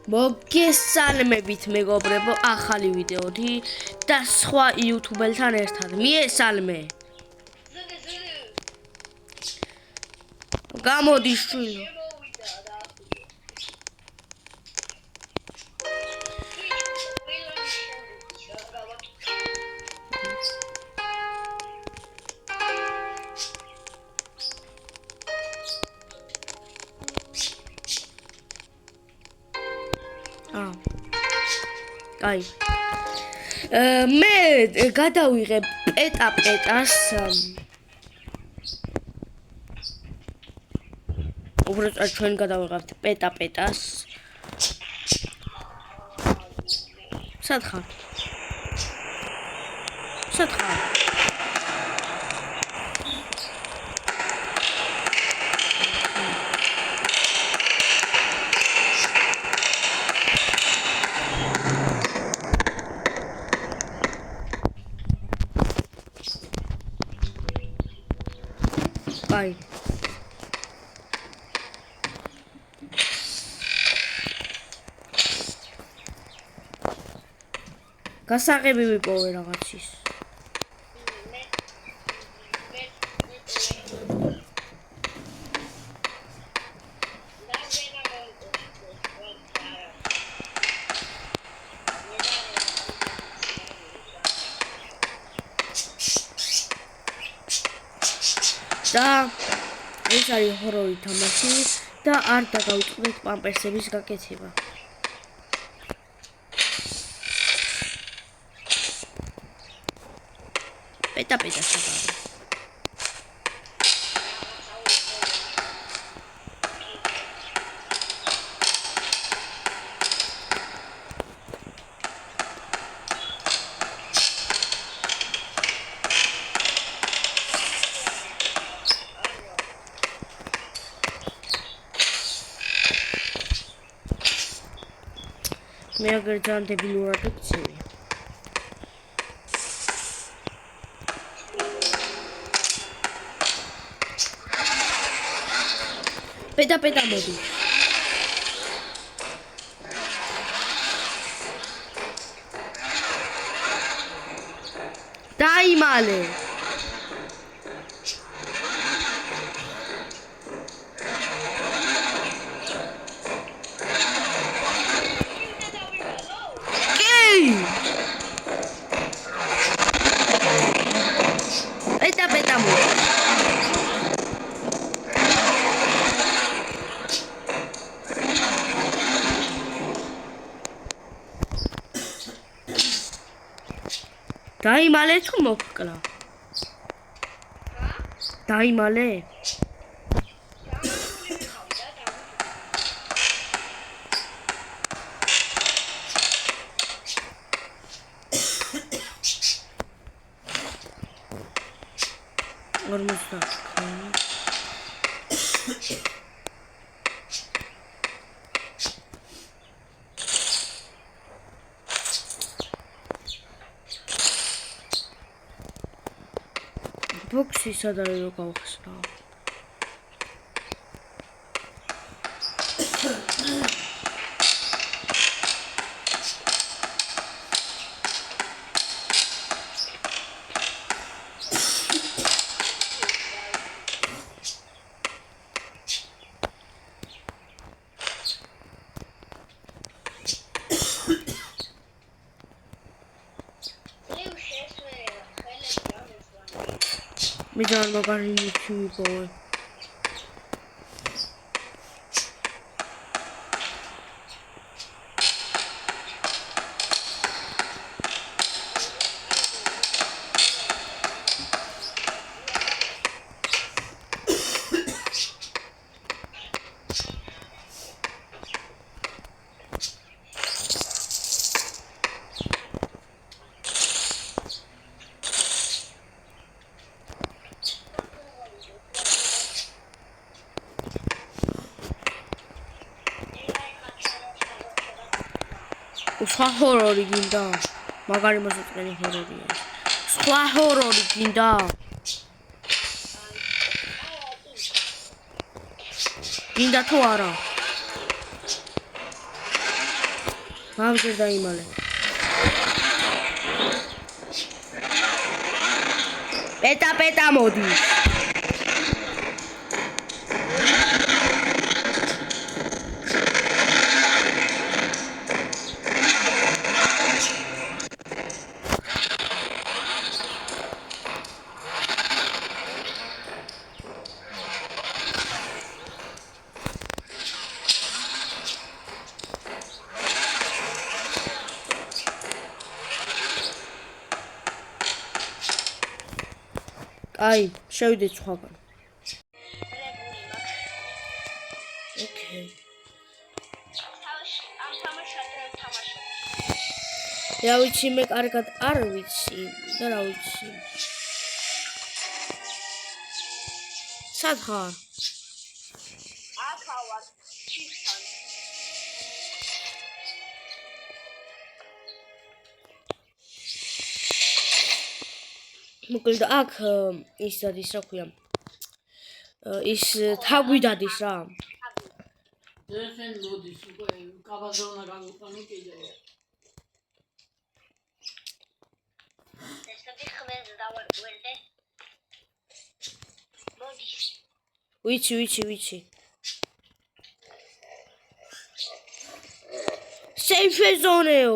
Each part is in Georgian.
მოგესალმებით მეგობრებო, ახალი ვიდეოთი და სხვა იუთუბერთან ერთად. მიესალმე. გამოდი შვილო. აი. მე გადავიღე პეტას. უბრალოდ ჩვენ გადავიღებთ პეტას. სად ხარ? Bye. გასაღები ვიპოვე რაღაცის. და ეს არის ჰორორი თამაში და არ დაგავიწყდეთ პამპერსების გაკეთება. პეტა სადაა? მე აგერ ძალიან დებილურად ვქცევი. პეტა მოდი. დაიმალე. პეტა მოდი. დაიმალე თუ მოკლა? დაიმალე? Boxi სადაა რო გავხსნა. მე ძალიან მაგარი ნიჩი ვიპოვე. სხვა ჰორორი გინდა? მაგარი მოსაწყენი ჰორორია. სხვა ჰორორი გინდა? გინდა თუ არა? გამჯერ დაიმალე. პეტა მოდი. აი, შევიდეთ სხვაგან. ოკეი. რა ვიცი, მე კარგად არ ვიცი და რა ვიცი. სად ხარ? აქა ვარ, ჩიფთან. მოკლედ აქ ის დადის რა ქვია. ის თაგვი დადის რა. დერხენ მოდის უკვე კაბაზონა გამოყანო კიდევ. ესეთი ხმელს დავარკვევდე. მოდის. ვიცი. Safe zone-ო.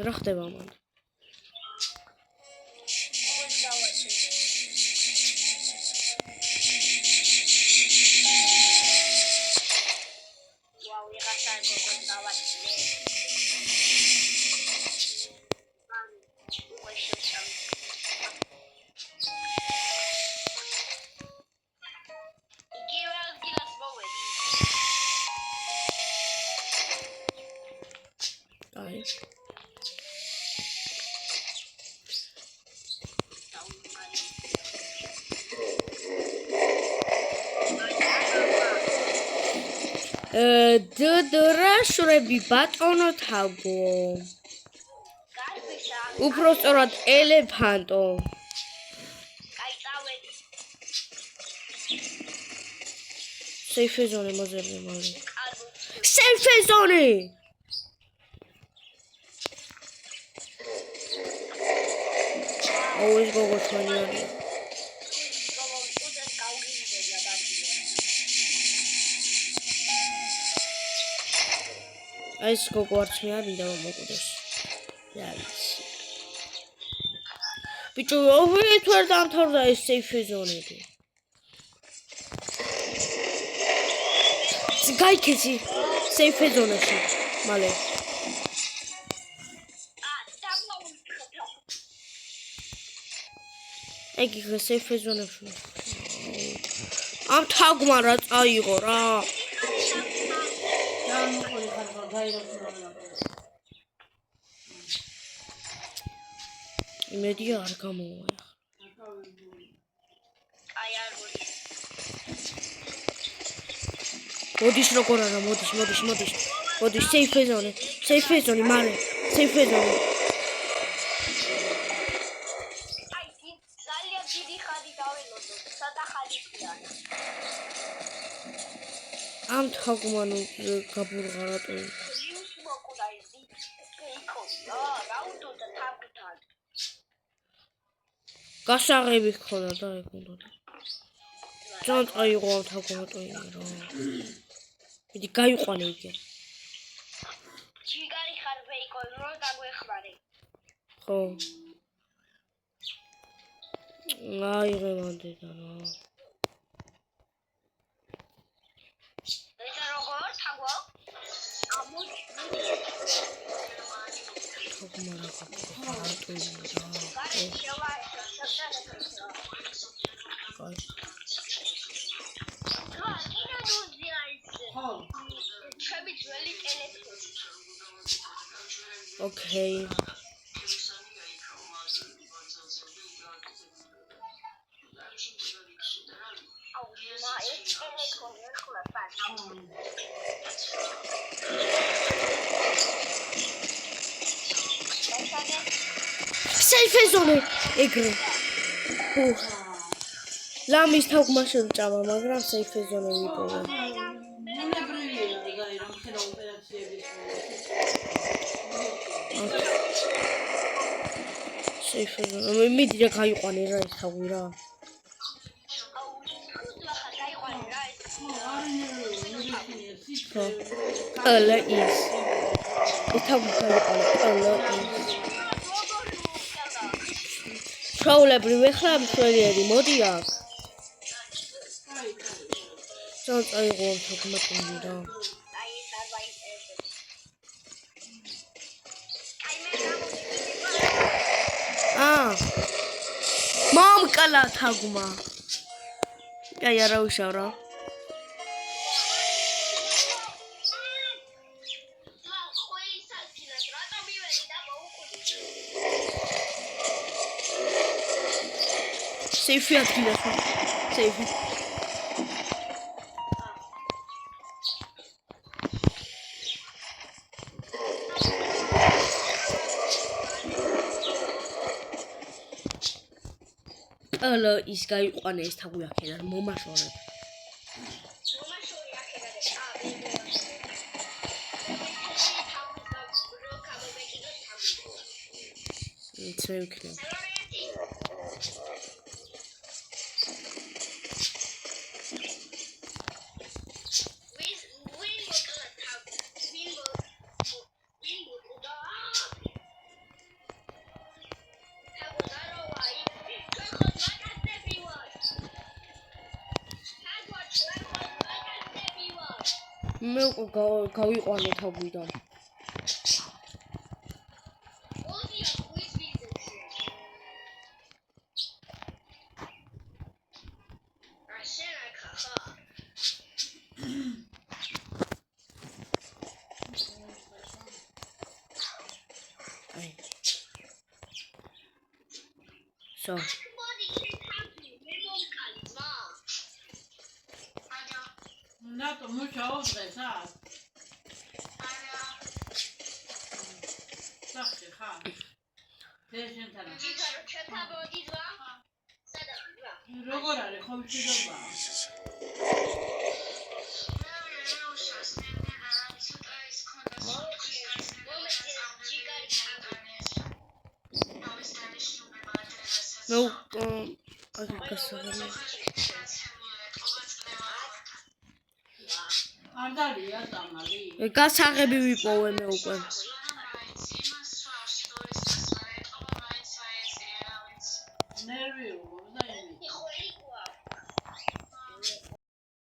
რა ხდება მან? აი დდრა შრები ბატონო თაგო. უფრო სწორად ელეფანტო. აი წავედი. Safe zone მოძებნე მალე. Safe zone. Always go with money. Ai skoko arts me arida mokodes. რა ვიცი. ბიჭო, ოვით ვერ დამთავრდა ეს safe zone-ები. გაიქეცი safe zone-ში. მალე. ეგ იქ safe zone-ში. ამ თაგმა რა წაიღო რა. იმედი არ გამოვა. აი არ მოდის. მოდის როგორ არა მოდის. მოდის safe zone, მალე safe zone. აი ძალიან დიდი ხანი დაველოდო, სადა ხანია. ამ თაგმა ნუ გაბურღა რატო? იმის მოკვდა ის იყო. რა უდოდა თაგთან. გასაღები ხონდა და ეგ უნდა. ძალიან წაიღო ამ თაგმა ტოინი რა. მიდი გაიყვანე იგი. ჯიგარი ხარ ვეიკო, რო დაგვეხმარე. ხო. აიღე მანდედა რა. ეს როგორ თაგო? ამოდი. თაგმა რა ტოინი რა. გარი შევაი, აი ჩემი ძველი ტელეფონი. ოკეი. აუ, ეს ტელეფონი ახლა პატარა. safe zone ეგრე. ლამის თაგვმა შეჭამა, მაგრამ safe zone ვიპოვე. ბუნებრივია ზაი რომ ხელა ოპერაციების safe zone. მიდი რა გაიყვანე რა ეს თაგვი რა. Ala is. ეს თაგვი გაიყვანე, ala is. ჩაულებრივ ეხლა მშვენიერი მოდი აქ. Don't აიღო ამ თაგვმა ტუნდი რა. მომკლა თაგვმა. აი არა უშავ რა. Safe ადგილას ვარ. Safe. Ala ის გაიყვანე ეს თაგვი აქედან მომაშორებ. It's okay. მე გავიყვანე თაგვიდან. So. Nato mucho hombre, ¿sabes? Sache, ja. Desentará. Luego la dejó un chido más. No, I casarme. Ardalía, Tamali. გასაღები ვიპოვე მე უკვე. Nervio,